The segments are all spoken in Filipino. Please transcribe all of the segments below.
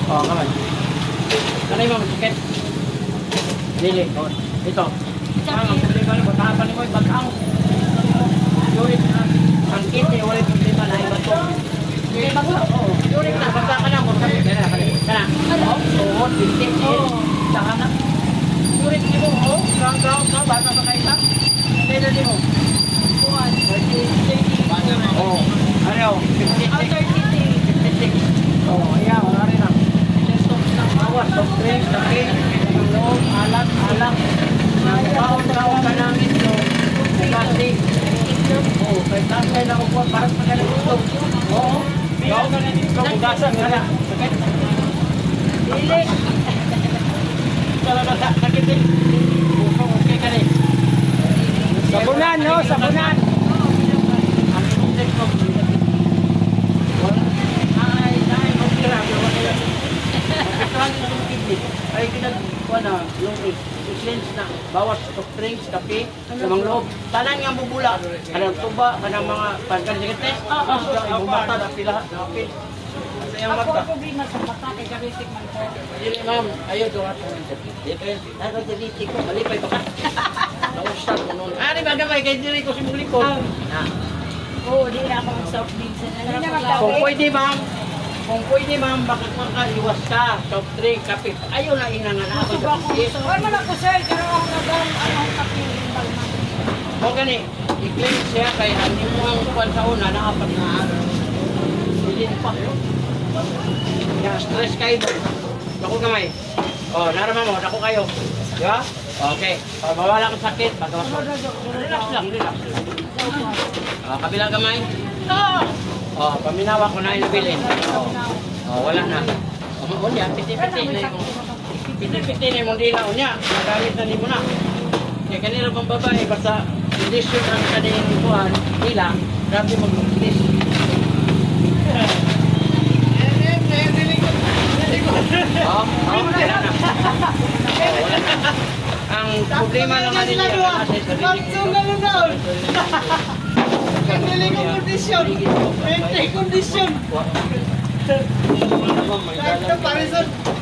Oh, kamay. Kanay mo, sakit. Dili, oh. Ito. Ang problema ni batapan mo, batang. Yurik na. Ang kit, wala problema na ibato. Yurik ba? Oo. Yurik na, basta ka na mo. Kana. Oo, bisik. Saka na. Yurik ni mo, oh. Gaw, bata pa kayo. Kailan din mo? Kuhan. 30. Oo. Ano? 56. Oo, ayan. Wala rin na. Awas, soft drinks, kape, loob, alat. Kaon ka namin ito. Plastic. Oo, kahit tasay na upo, parang magaling ito. Oo. Kaon ka namin ito. Bugasan ka na. Sakit. Dili. Talaga sakit eh. Okay ka rin. Sabunan, no? Sabunan. Ang imutin ko. Ay, magkira. Ay, kinagkuha na yung i-cleanse na bawas soft drinks, kape, lamang loob. Tanan nga bubula. Kanang tuba, kanang mga pagkaligites. Ang bumata na pila. Sayang mata. Ako problema sa mata kay garisik man ko. Dili ma'am, ayaw doon ako ng diabetes. Ako diabetes ko, malipay pa ka. Nausap ko noon. Ari ba gamay kay diri ko simulikon. Oo, di na ako mag-soft drinks. Kung pwede ma'am, bakit makaiwas ka, soft drink, kape. Ayaw na inangan ako. Wala man ako sir, pero ako nagawang anong kape. O gani, i-clean siya kaya hindi mo ang kuwan sa una, nakapat na silin pa. Kaya stress kayo doon. Dako kamay. O, naraman mo, dako kayo. Di ba? Okay. Pag mawala kang sakit, pagawas mo. Relax lang. Kabilang kamay. Oh, paminawa ko na inabilin. Wala na. Unya, piti-piti na mo. Piti-piti na mo din na unya. Nagamit na ni mo na. Kaya kanila pang babae, basta condition ang kanilang kuhan, nila, grabe mag-release. Wala na. Ang problema naman nila kasi sa Kanilang kondisyon. Mente kondisyon.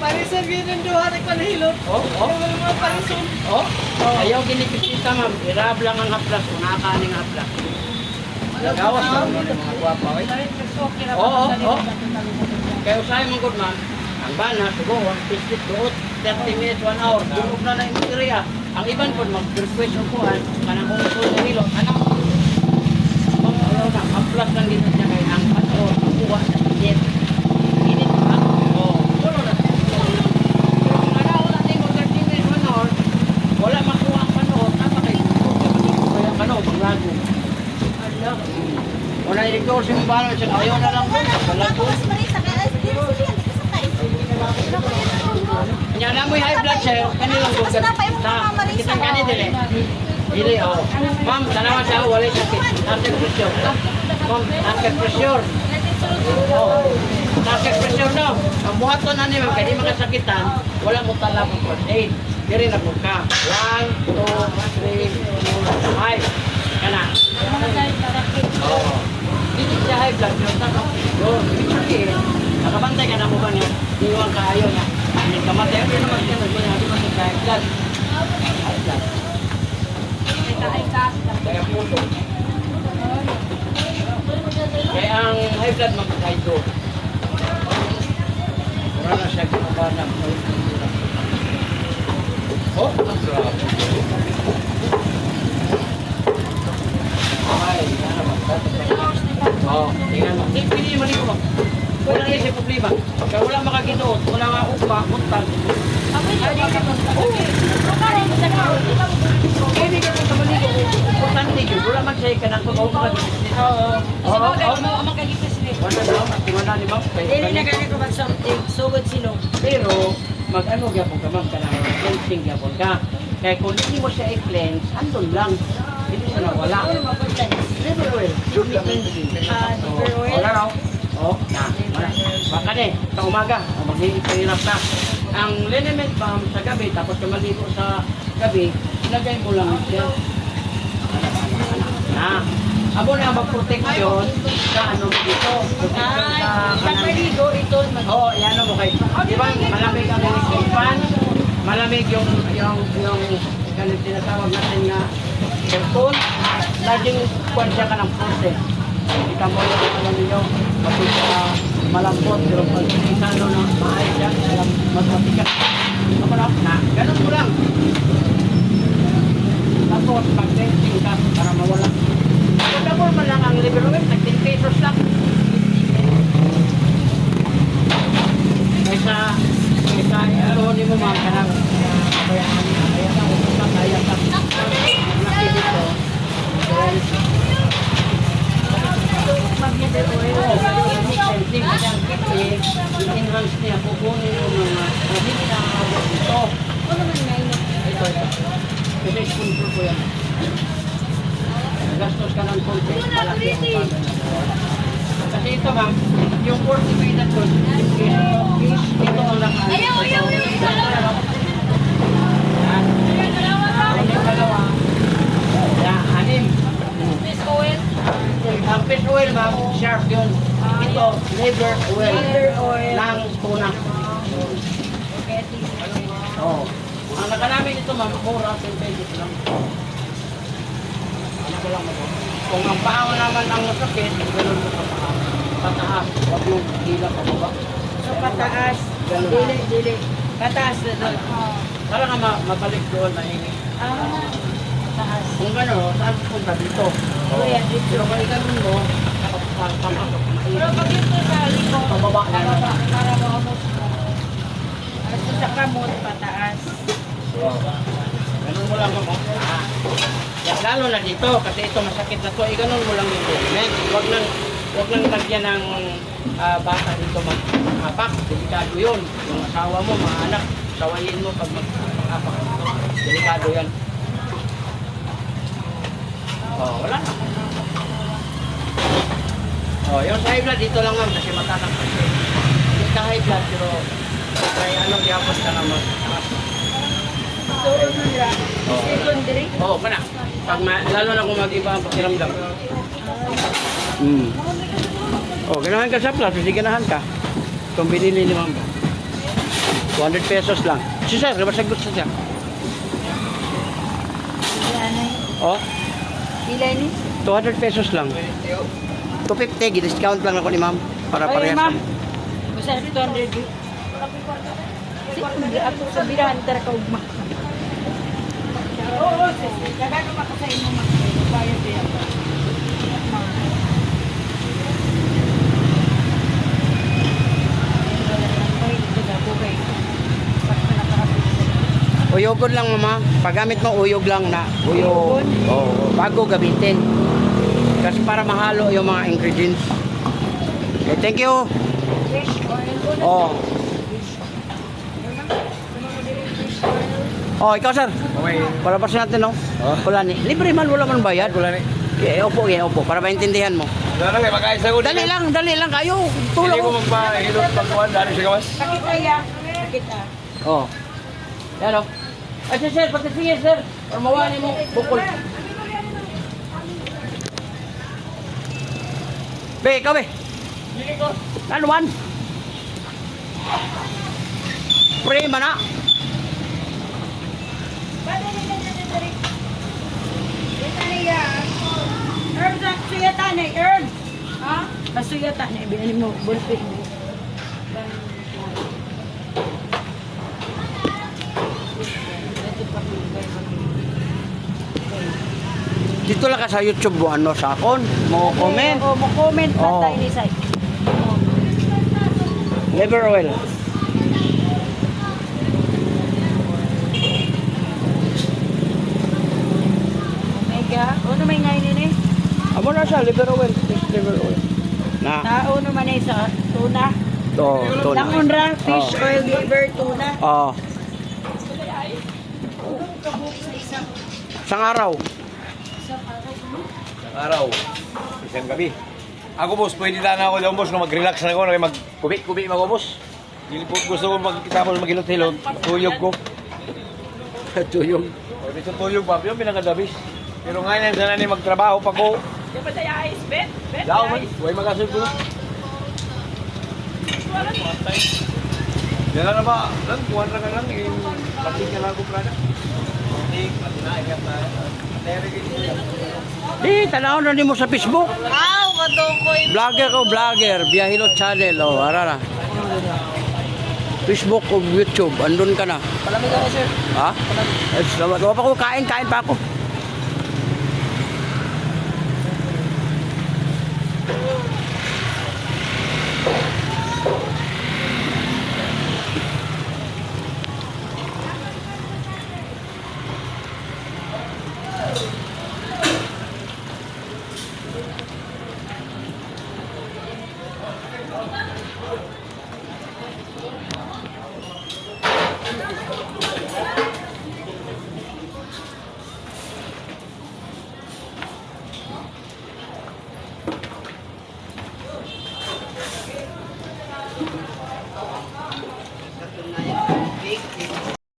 Parisan ginunduhan ang panahilot. Yung mga parisan. Ayaw ginipitita ma'am. Irab lang ang haplas. Kung nakakaning haplas. Gawas lang mo ng mga guwapa. Kaya usahay mong good ma'am. Ang bana, sugo, 150 to 30 minutes, 1 hour. Bulog na na yung area. Ang iban po, mag-request yung kuhan. Kanang kung ito yung hilot. Anak, haplas lang dito niya kaya ang pato, kuha sa init. Init ba? Tulo na. Pero kung wala natin mo 30 minutes, 1 hour, wala makuha ang pato. Tama kayo. Kaya ang pato, panglago. Wala yung ikaw siya mong bahala siya. Ayaw na lang doon. Panglago. Kanya na mo yung high blood siya, kanilang bugat. Kitang kanidili. Dili, Ma'am, tanawan siya, wala sakit. After pressure. Ma'am, after pressure. After pressure no. Ang buhat ko na niyo, kaya di makasakitan, wala mo tala mo first aid. Diri na po ka. 1, 2, 3, 4, 5. Kana. Dili siya high blood. Nakabantay ka na mo ba niya? Iwan ka ayaw niya. Hindi ka matay. Hindi naman siya nagpinahali mo sa high blood. High blood. Kaya puso. Kaya ang high blood magkakain doon. Wala na siya kinabanang. Oh, ang sarap. Ay, yan naman. Tingnan mo. Pili mo dito. Wala na siya problema. Kaya wala makaginoot. Wala nga upa, muntag. Hindi ka sa maligo. Importante yun. Wala man siya ka ng pag-upa. Wala daw. Wala ni Ma'am. Dili na gani ko mag-something. Sugod silong. Pero, mag-ano gyapon ka Ma'am. Kanang cleansing gyapon ka. Kaya kung hindi mo siya i-cleanse, andun lang. Hindi siya nawala. Liver oil. Liver oil. Wala raw. Wala. Baka sa umaga. Maghihirap na. Ang liniment balm sa gabi, tapos ka maligo sa gabi, ilagay mo lang siya. Abo na mag-protection sa ano dito. Pag maligo, ito. Oo, yan mo kayo. Di ba? yung ganun tinatawag natin nga cellphone, laging kuwan siya ka ng force. Hindi ka mo yung alam ninyo, malambot, pero pag isa na maayos siya, mas matigas. Ganun mo lang. Tapos, mag-testing ka para mawala. Kung double man lang ang liver oil, nag 10 pesos lang. Kaysa, aroon mo mga kanang kaya lang, upusan, kaya lang. Laki dito. Mag-liver oil, i-enhance niya, kukunin yung mga hindi na ito. Ito. Kasi sponsor ko yan. Gastos ka ng konti. Malaki ang pagkakas. Kasi ito ma'am, yung 40 pesos doon, ito ang lakas. Ayaw! Yan. Yung dalawa. Yan, 6. Fish oil. Ang fish oil ma'am, sharp yun. Ito, liver oil. Liver oil. Ng tuna. Oo. Ang nakalamin ito ma'am, mura, 10 pesos lang. Ano ko lang mo. Kung ang paa naman ang masakit, gano'n mo sa paa. Pataas, huwag yung hila pa baba. So, pataas. Ganun. Dili. Pataas na doon. Para nga mabalik doon, mahingi. Pataas. Kung gano'n, saan punta dito? Oh, yan, dito. Pero kung ikaroon mo, pamasok, Pero pag ito sa liko, pababa na lang. para makamot mo. At sa kamot, pataas. Ganun mo lang mo. Lalo na dito, kasi ito masakit na to, ganun mo lang yung movement. Huwag nang lagyan ng bata dito mag-apak. Delikado yun. Yung asawa mo, mga anak, sawayin mo pag mag-apak dito. Delikado yan. Wala na. Yung sa high blood, dito lang ma'am, kasi matatak kasi. Hindi ka high blood, pero kaya diapos ka naman. So, ano nila? Secondary? Pana. Lalo na kung mag-iba ang pakiramdam. Ganahan ka sa plus, hindi ganahan ka. Kung binili ni ma'am. 200 pesos lang. Si sir, masagot sa siya. Ilay ni? 200 pesos lang. 250, discount lang ako ni ma'am. Para parehas. ma'am. Basta 200. Sige, ako sa birahan, tara ka ugma. Oo, sige. Kagano makasayin mo mga bayad yan. Uyogod lang mama. Paggamit mo uyog lang na. Uyog. Bago gamitin. Kasi para mahalo yung mga ingredients. Okay, thank you. Fish oil. Ikaw sir. Okay. Palabasin natin no. Wala ni. Libre man, wala man bayad. Wala ni. Opo. Para maintindihan mo. Wala na, magkaisa ko. Dali lang kayo. Hindi Tulong ko ko. magpahilot pagkuhan dahil sa gawas. Pakita ya. Pakita. Yan o. Ay, sir, pagkasiya, sir. Para mawani mo, bukol. Be, ikaw, be. Ano, one? Pre, mana? Herb, suyatan eh, herb. Ha? Masuyatan eh, binili mo, bulpit mo. Dito lang ka sa YouTube mo, ano, sa akon. Mo comment. Mo comment pa Oo. tayo ni Sai. Liver oil. Omega. Ano may ngayon ni? Amo na siya, liver oil. Liver oil. Na. Tao naman ay sa tuna. To na. Langunra, fish oil, liver, tuna. Isang araw. Araw. Isang gabi. Ako boss, pwede na ako daw boss, no, mag-relax na ako, mag-kubi-kubi ako boss. Hindi po gusto ko magkitapos mag-hilot-hilot, tuyog ko. Tuyog. O, dito tuyog ba? Yung pinakadabis. Pero ngayon sana ni magtrabaho pa ko. Yung ba tayo ayos, bet? Lao man, huwag mag-asog ko. Yan na ba? Lang, buwan na ka lang. Pating ka lang ako, Prada. Pating, ingat na. Di, tanaw na mo sa Facebook. Aw, kadokoy. Vlogger ko, vlogger. Biyahilot channel. O, arara. Facebook o YouTube. Andun ka na. Palamig ako, sir. Ha? Ay, salamat. Wala pa ko kain pa ako.